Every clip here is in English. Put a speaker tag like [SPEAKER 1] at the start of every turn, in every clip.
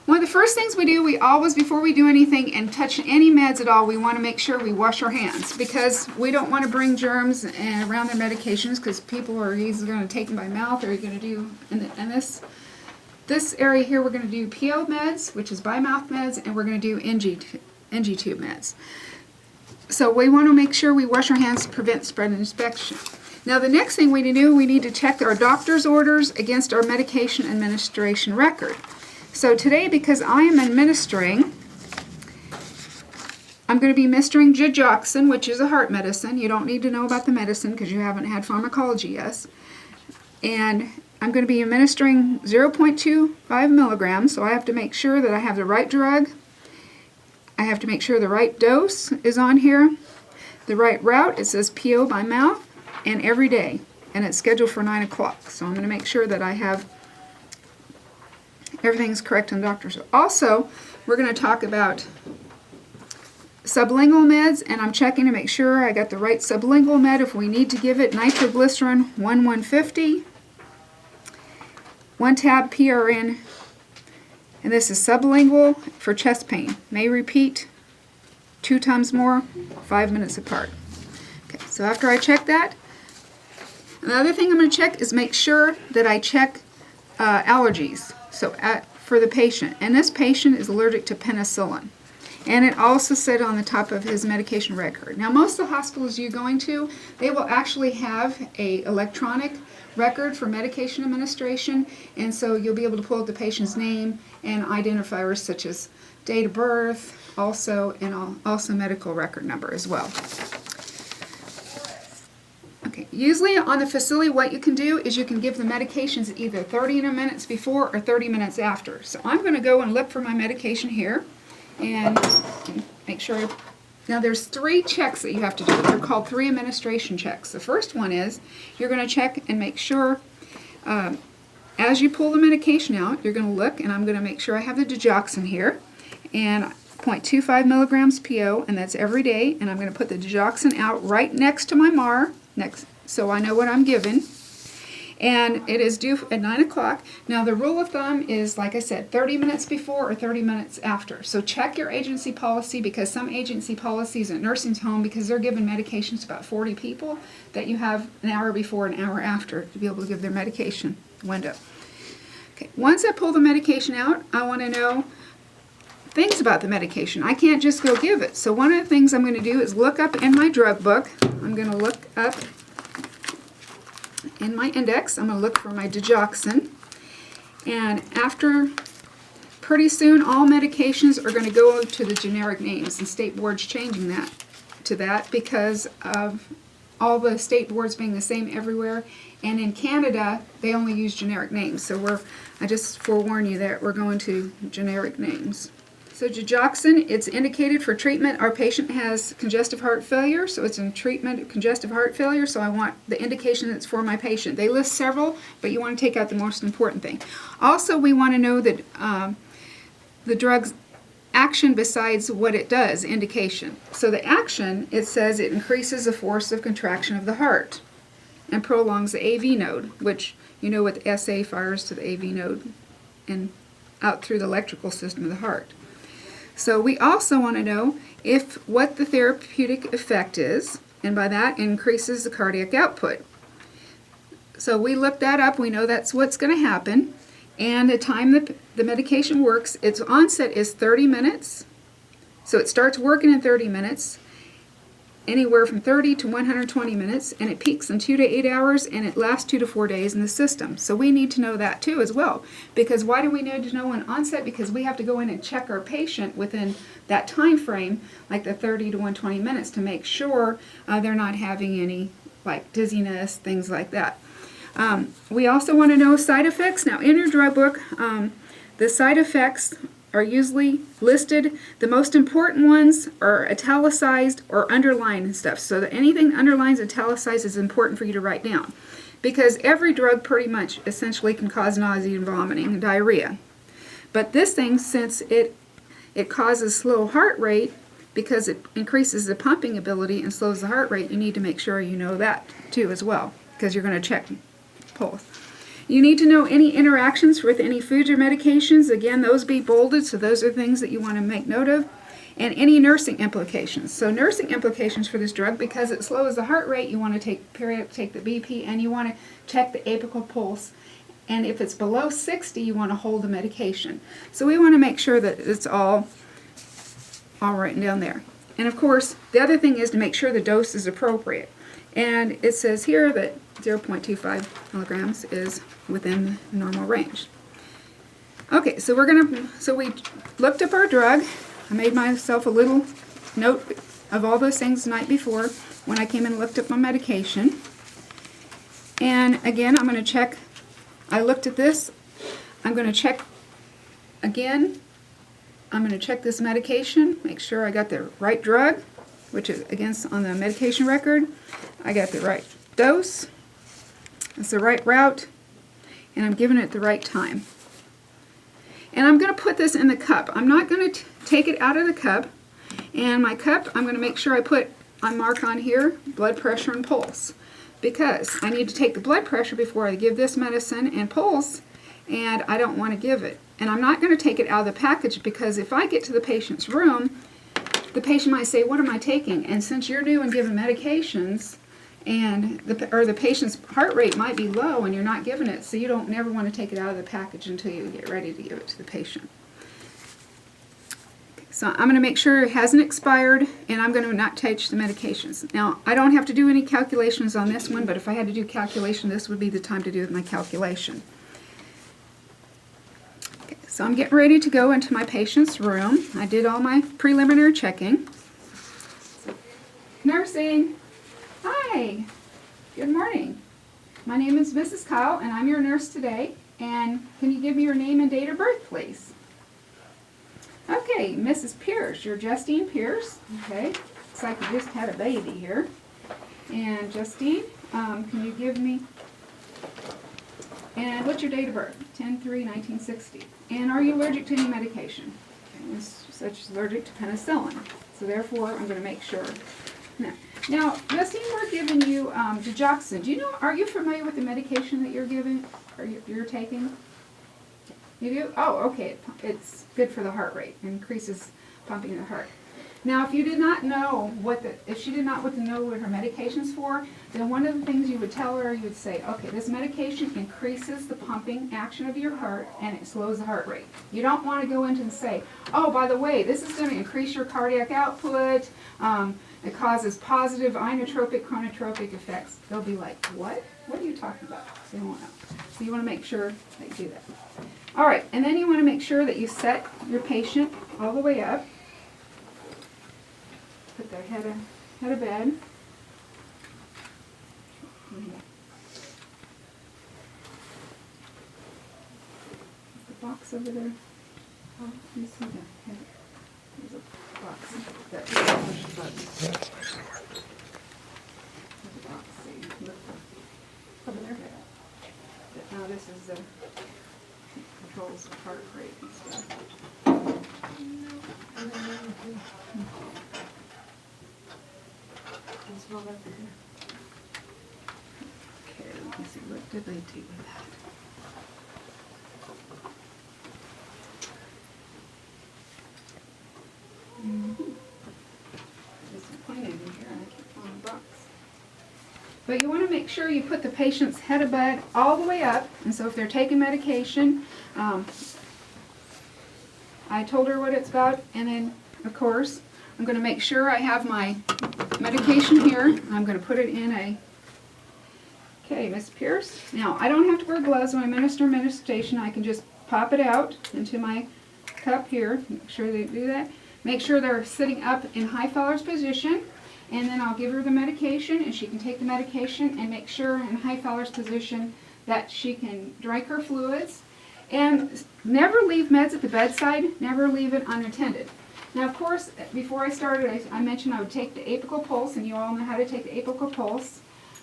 [SPEAKER 1] One of the first things we do, we always, before we do anything and touch any meds at all, we want to make sure we wash our hands, because we don't want to bring germs around their medications, because people are either going to take them by mouth, or you're going to do, and this area here, we're going to do PO meds, which is by mouth meds, and we're going to do NG tube meds. So we want to make sure we wash our hands to prevent spread and infection. Now the next thing we need to do, we need to check our doctor's orders against our medication administration record. So today, because I am administering, I'm going to be administering digoxin, which is a heart medicine. You don't need to know about the medicine because you haven't had pharmacology yet. And I'm going to be administering 0.25 milligrams, so I have to make sure that I have the right drug. I have to make sure the right dose is on here. The right route, it says PO by mouth, and every day. And it's scheduled for 9 o'clock. So I'm going to make sure that I have everything's correct in the doctor's. Also, we're going to talk about sublingual meds, and I'm checking to make sure I got the right sublingual med. If we need to give it, nitroglycerin 1/150, 1 tab PRN, and this is sublingual for chest pain. May repeat 2 times more, 5 minutes apart. Okay, so after I check that, another thing I'm going to check is make sure that I check allergies. So for the patient, and this patient is allergic to penicillin, and it also said on the top of his medication record. Now most of the hospitals you're going to, they will actually have a electronic record for medication administration, and so you'll be able to pull up the patient's name and identifiers such as date of birth, also medical record number as well. Okay, usually on the facility what you can do is you can give the medications either 30 minutes before or 30 minutes after. So I'm going to go and look for my medication here and make sure. Now there's 3 checks that you have to do. They're called 3 administration checks. The first one is you're going to check and make sure as you pull the medication out, you're going to look, and I'm going to make sure I have the digoxin here, and 0.25 milligrams PO, and that's every day, and I'm going to put the digoxin out right next to my MAR, so I know what I'm given. And it is due at 9 o'clock. Now the rule of thumb is, like I said, 30 minutes before or 30 minutes after. So check your agency policy, because some agency policies at nursing home, because they're giving medications to about 40 people, that you have an hour before and an hour after to be able to give their medication window. Okay, once I pull the medication out, I want to know things about the medication. I can't just go give it. So one of the things I'm going to do is look up in my drug book. I'm going to look up in my index, I'm going to look for my digoxin, and after, pretty soon all medications are going to go to the generic names, and state boards changing that to that because of all the state boards being the same everywhere, and in Canada they only use generic names, so I just forewarn you that we're going to generic names. So digoxin, it's indicated for treatment. Our patient has congestive heart failure, so it's in treatment of congestive heart failure, so I want the indication that's for my patient. They list several, but you want to take out the most important thing. Also, we want to know that the drug's action besides what it does, indication. So the action, it says it increases the force of contraction of the heart and prolongs the AV node, which you know what the SA fires to the AV node and out through the electrical system of the heart. So we also want to know what the therapeutic effect is, and by that increases the cardiac output. So we looked that up, we know that's what's going to happen, and the time that the medication works, its onset is 30 minutes, so it starts working in 30 minutes, anywhere from 30 to 120 minutes, and it peaks in 2 to 8 hours, and it lasts 2 to 4 days in the system. So we need to know that too as well. Because why do we need to know an onset? Because we have to go in and check our patient within that time frame, like the 30 to 120 minutes, to make sure they're not having any like dizziness, things like that. We also want to know side effects. Now in your drug book, the side effects are usually listed. The most important ones are italicized or underlined and stuff. So that anything underlines, italicized is important for you to write down. Because every drug pretty much essentially can cause nausea and vomiting and diarrhea. But this thing, since it causes slow heart rate, because it increases the pumping ability and slows the heart rate, you need to make sure you know that too as well, because you're going to check pulse. You need to know any interactions with any foods or medications. Again, those be bolded, so those are things that you want to make note of. And any nursing implications. So nursing implications for this drug, because it slows the heart rate, you want to take the BP, and you want to check the apical pulse. And if it's below 60, you want to hold the medication. So we want to make sure that it's all written down there. And of course, the other thing is to make sure the dose is appropriate. And it says here that 0.25 milligrams is within the normal range. Okay, so we looked up our drug. I made myself a little note of all those things the night before when I came and looked up my medication. And again, I'm going to check. I looked at this. I'm going to check again. I'm going to check this medication, make sure I got the right drug, which is against on the medication record. I got the right dose. It's the right route, and I'm giving it the right time. And I'm going to put this in the cup. I'm not going to take it out of the cup. And my cup, I'm going to make sure I mark on here blood pressure and pulse, because I need to take the blood pressure before I give this medicine and pulse, and I don't want to give it. And I'm not going to take it out of the package, because if I get to the patient's room, the patient might say, "What am I taking?" And since you're new and giving medications, and the patient's heart rate might be low and you're not giving it, so you don't never want to take it out of the package until you get ready to give it to the patient. Okay, so I'm going to make sure it hasn't expired, and I'm going to not touch the medications. Now, I don't have to do any calculations on this one, but if I had to do calculation, this would be the time to do my calculation. Okay, so I'm getting ready to go into my patient's room. I did all my preliminary checking. Nursing. Hi, good morning. My name is Mrs. Kyle, and I'm your nurse today. And can you give me your name and date of birth, please? Okay, Mrs. Pierce, you're Justine Pierce. Okay, looks like you just had a baby here. And Justine, can you give me, and what's your date of birth? 10/3/1960. And are you allergic to any medication? Okay, such as allergic to penicillin. So therefore, I'm going to make sure. Now, Justine, we're giving you digoxin. Do you know? Are you familiar with the medication that you're giving? Or you're taking? You do? Oh, okay. It's good for the heart rate. It increases pumping of the heart. Now, if she did not know what her medication's for, then one of the things you would tell her, you would say, okay, this medication increases the pumping action of your heart and it slows the heart rate. You don't want to go into and say, oh, by the way, this is going to increase your cardiac output. It causes positive inotropic, chronotropic effects. They'll be like, what? What are you talking about? They won't know. So you want to make sure that you do that. All right, and then you want to make sure that you set your patient all the way up. Put their head of bed. The box over there. Oh, you see the head. There's a box. That push the button. There's a box. So you lift over their head. But now this is the controls the heart rate and stuff. Okay, let me see, what did they do with that? There's some cleaning in here and I can't find the box. But you want to make sure you put the patient's head of bed all the way up, and so if they're taking medication, I told her what it's about, and then, of course, I'm going to make sure I have my medication here. I'm going to put it in a... Okay, Miss Pierce. Now, I don't have to wear gloves when I administer medication. I can just pop it out into my cup here. Make sure they do that. Make sure they're sitting up in high Fowler's position, and then I'll give her the medication, and she can take the medication and make sure in high Fowler's position that she can drink her fluids. And never leave meds at the bedside. Never leave it unattended. Now, of course, before I started, I mentioned I would take the apical pulse, and you all know how to take the apical pulse,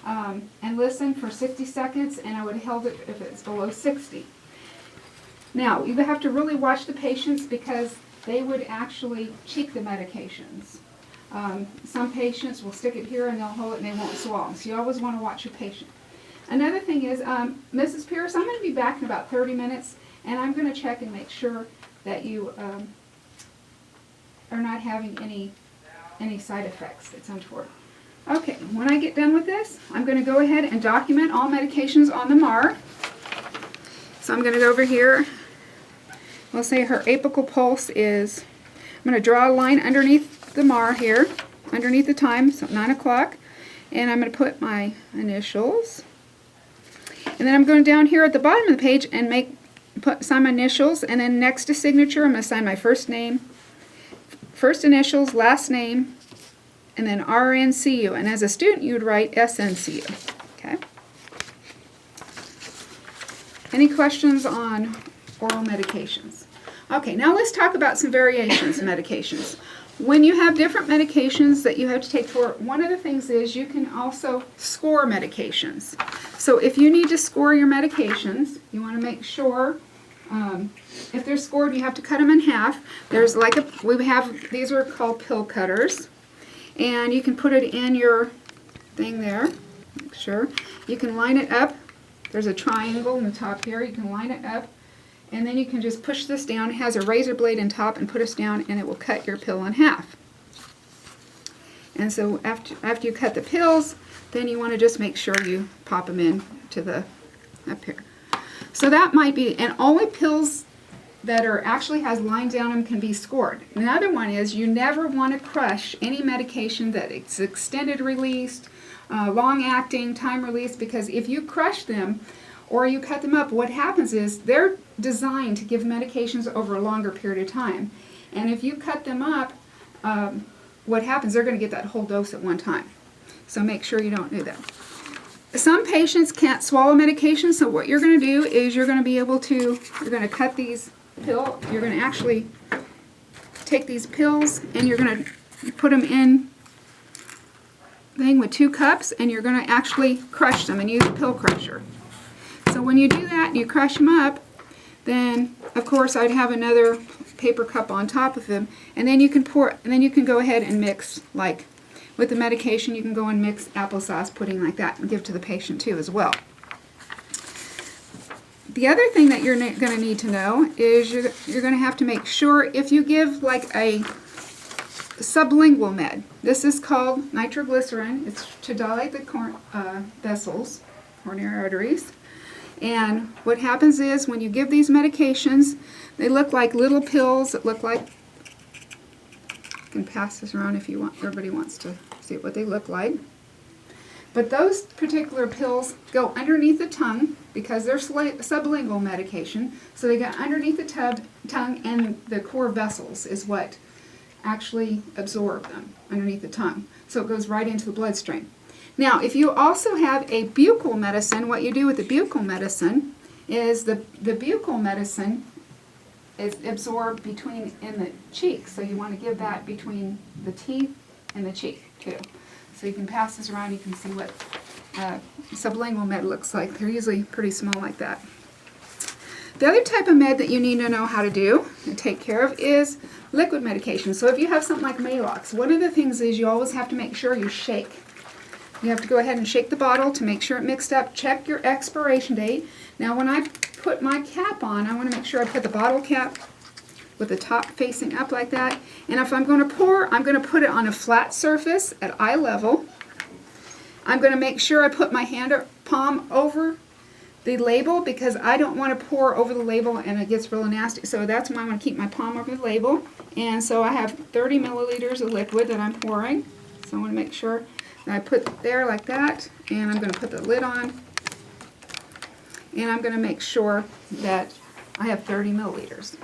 [SPEAKER 1] and listen for 60 seconds, and I would have held it if it's below 60. Now, you have to really watch the patients because they would actually cheek the medications. Some patients will stick it here and they'll hold it and they won't swallow. So you always want to watch your patient. Another thing is, Mrs. Pierce, I'm going to be back in about 30 minutes, and I'm going to check and make sure that you are not having any side effects. It's untoward. Okay, when I get done with this, I'm going to go ahead and document all medications on the MAR. So I'm going to go over here. We'll say her apical pulse is, I'm going to draw a line underneath the MAR here, underneath the time, so 9 o'clock. And I'm going to put my initials. And then I'm going down here at the bottom of the page and sign my initials. And then next to signature, I'm going to sign my first name, first initials, last name, and then RNCU. And as a student, you would write SNCU. Okay. Any questions on oral medications? Okay, now let's talk about some variations of medications. When you have different medications that you have to take for, one of the things is you can also score medications. So if you need to score your medications, you want to make sure, if they're scored, you have to cut them in half. There's these are called pill cutters. And you can put it in your thing there, make sure. You can line it up. There's a triangle in the top here. You can line it up. And then you can just push this down. It has a razor blade in top and put this down and it will cut your pill in half. And so after you cut the pills, then you want to just make sure you pop them in to the up here. So that might be, and only pills that actually has lines down them can be scored. Another one is you never want to crush any medication that is extended released, long acting, time release, because if you crush them or you cut them up, what happens is they're designed to give medications over a longer period of time. And if you cut them up, what happens, they're going to get that whole dose at one time. So make sure you don't do that. Some patients can't swallow medication, so what you're going to do is you're going to cut these pills, you're going to actually take these pills and you're going to put them in thing with 2 cups and you're going to actually crush them and use a pill crusher. So when you do that and you crush them up, then of course I'd have another paper cup on top of them, and then you can go ahead and mix, like with the medication you can go and mix applesauce pudding like that and give to the patient too as well. The other thing that you're going to need to know is you're going to have to make sure if you give like a sublingual med. This is called nitroglycerin. It's to dilate the vessels, coronary arteries. And what happens is when you give these medications, they look like little pills that look like, I can pass this around if you want, everybody wants to see what they look like. But those particular pills go underneath the tongue because they're sublingual medication. So they go underneath the tongue, and the core vessels is what actually absorb them underneath the tongue. So it goes right into the bloodstream. Now, if you also have a buccal medicine, what you do with the buccal medicine is the buccal medicine is absorbed in the cheek. So you want to give that between the teeth and the cheek too. So you can pass this around, you can see what sublingual med looks like. They're usually pretty small like that. The other type of med that you need to know how to do and take care of is liquid medication. So if you have something like Maalox, one of the things is you always have to make sure you shake. You have to go ahead and shake the bottle to make sure it mixed up. Check your expiration date. Now when I put my cap on, I want to make sure I put the bottle cap with the top facing up like that. And if I'm going to pour, I'm going to put it on a flat surface at eye level. I'm going to make sure I put my hand or palm over the label because I don't want to pour over the label and it gets really nasty. So that's why I want to keep my palm over the label. And so I have 30 milliliters of liquid that I'm pouring. So I want to make sure that I put it there like that. And I'm going to put the lid on. And I'm going to make sure that I have 30 milliliters.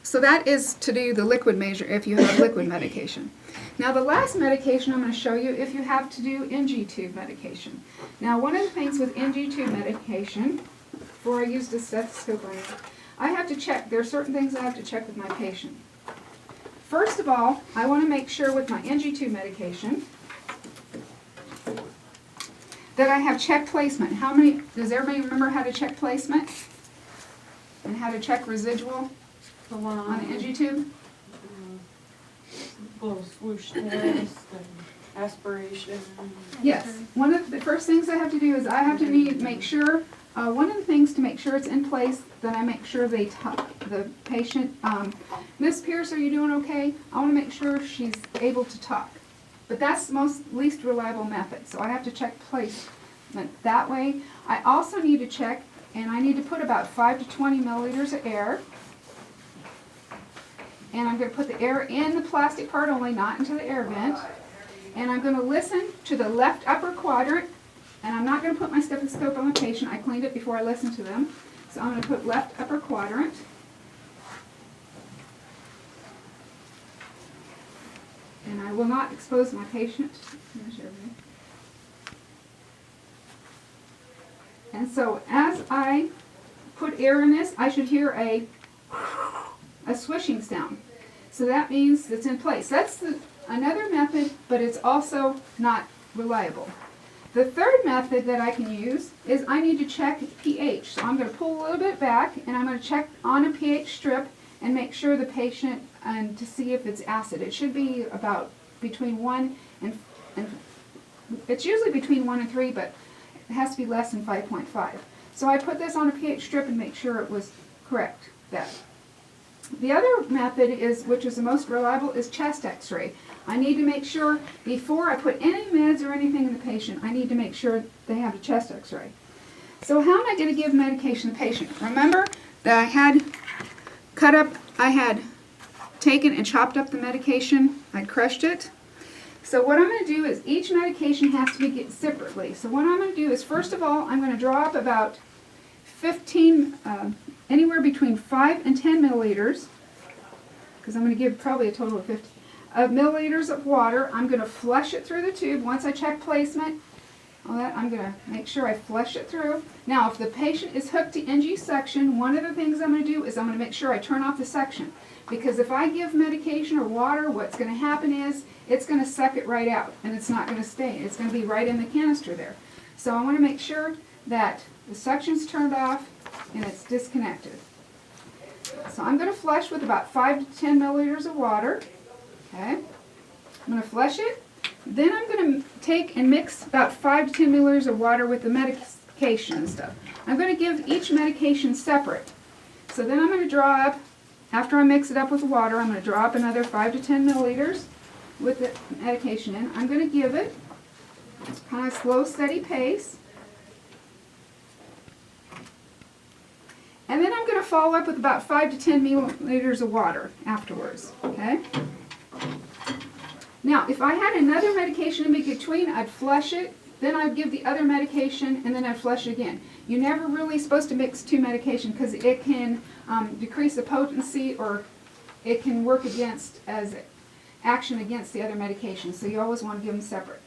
[SPEAKER 1] So that is to do the liquid measure if you have liquid medication. Now the last medication I'm going to show you if you have to do NG tube medication. Now one of the things with NG tube medication, before I use the stethoscope on it, I have to check, there are certain things I have to check with my patient. First of all, I want to make sure with my NG tube medication that I have check placement. Does everybody remember how to check placement? And how to check residual?
[SPEAKER 2] The one
[SPEAKER 1] On the NG tube?
[SPEAKER 2] little swoosh test. aspiration.
[SPEAKER 1] Yes. One of the first things I have to do is I have to make sure, one of the things to make sure it's in place, that I make sure they the patient, Miss Pierce, are you doing okay? I want to make sure she's able to talk. But that's the least reliable method, so I have to check placement that way. I also need to check, and I need to put about 5 to 20 milliliters of air. And I'm going to put the air in the plastic part only, not into the air vent. And I'm going to listen to the left upper quadrant. And I'm not going to put my stethoscope on the patient. I cleaned it before I listened to them. So I'm going to put left upper quadrant. And I will not expose my patient. And so as I put air in this, I should hear a swishing sound. So that means it's in place. That's another method, but it's also not reliable. The third method that I can use is I need to check pH. So I'm going to pull a little bit back, and I'm going to check on a pH strip and make sure the patient, and to see if it's acid. It should be about between 1 and it's usually between 1 and 3, but it has to be less than 5.5. So I put this on a pH strip and make sure it was correct. The other method is, which is the most reliable, is chest x-ray. I need to make sure, before I put any meds or anything in the patient, I need to make sure they have a chest x-ray. So how am I going to give medication to the patient? Remember that I had taken and chopped up the medication. I crushed it. So what I'm going to do is each medication has to be given separately. So what I'm going to do is, first of all, I'm going to draw up about 15, anywhere between 5 and 10 milliliters, because I'm going to give probably a total of 50 milliliters of water. I'm going to flush it through the tube. Once I check placement, I'm going to make sure I flush it through. Now, if the patient is hooked to NG suction, one of the things I'm going to do is I'm going to make sure I turn off the suction. Because if I give medication or water, what's going to happen is it's going to suck it right out, and it's not going to stay. It's going to be right in the canister there. So I want to make sure that the suction's turned off and it's disconnected. So I'm going to flush with about 5 to 10 milliliters of water. Okay, I'm going to flush it. Then I'm going to take and mix about 5 to 10 milliliters of water with the medication and stuff. I'm going to give each medication separate. So then I'm going to draw up, after I mix it up with the water, I'm going to draw up another 5 to 10 milliliters with the medication in. I'm going to give it kind of slow, steady pace. And then I'm going to follow up with about 5 to 10 milliliters of water afterwards. Okay? Now, if I had another medication in between, I'd flush it, then I'd give the other medication, and then I'd flush it again. You're never really supposed to mix two medications because it can decrease the potency, or it can work against as action against the other medication. So you always want to give them separate.